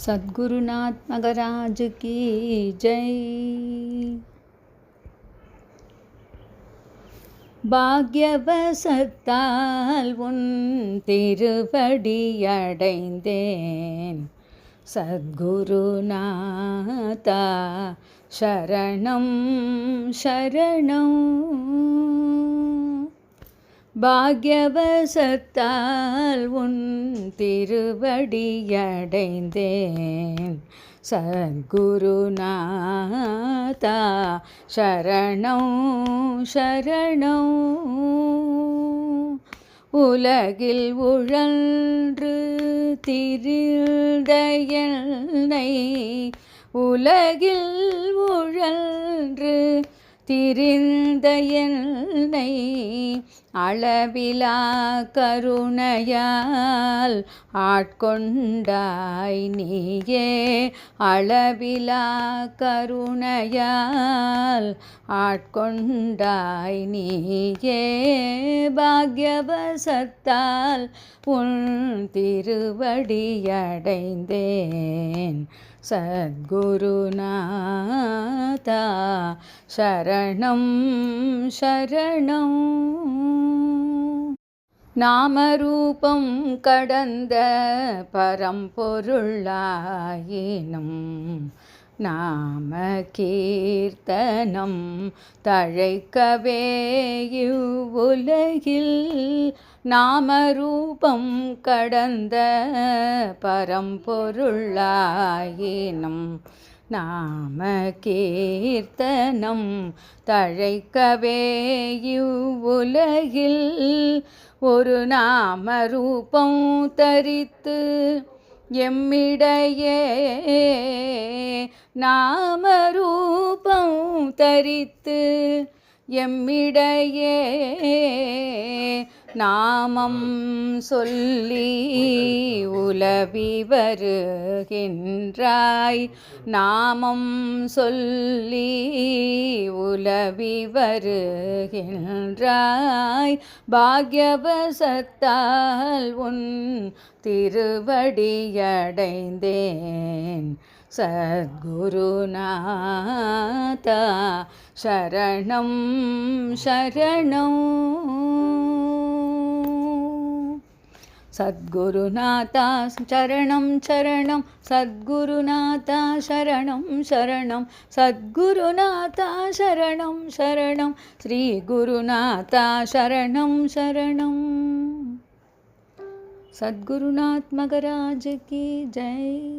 சத்குருநாத் மகராஜ் கி ஜெய். பாக்யவசத்தால் உன் திருவடியடைந்தேன் சத்குருநாதா, சரணம் சரணம். பாக்யவசத்தால் உன் திருவடியடைந்தேன் சத்குருநாதா, சரணம் சரணம். உலகில் உழன்று திரிந்த என்னை, உலகில் உழன்று திரிந்த என்னை அளவிலா கருணையால் ஆட்கொண்டாய் நீயே, அளவிலா கருணையால் ஆட்கொண்டாய் நீயே. பாக்யவசத்தால் உன் திருவடியடைந்தேன் சத்குருநாதா, சரணம் சரணம். நாமரூபம் கடந்த பரம்பொருளாயினும் நாம கீர்த்தனம் தழைக்கவே இவ்வுலகில். நாமரூபம் கடந்த பரம்பொருளாயினும் நாம கீர்த்தனம் தழைக்கவே இவ்வுலகில். ஒரு நாமரூபம் தரித்து எம்மிடையே, நாமரூபம் தரித்து எம்மிடையே நாமம் சொல்லி உலவி வருகின்றாய், நாமம் சொல்லி உலவி வருகின்றாய். பாக்யவசத்தால் உன் திருவடியடைந்தேன் சத்குருநாதா, சரணம் சரணம். சத்குருநாதா சரணம் சரணம், சத்குருநாதா சரணம் சரணம், சத்குருநாதா சரணம் சரணம், ஸ்ரீ குருநாதா சரணம் சரணம். சத்குருநாத் மகராஜ் கி ஜெய்.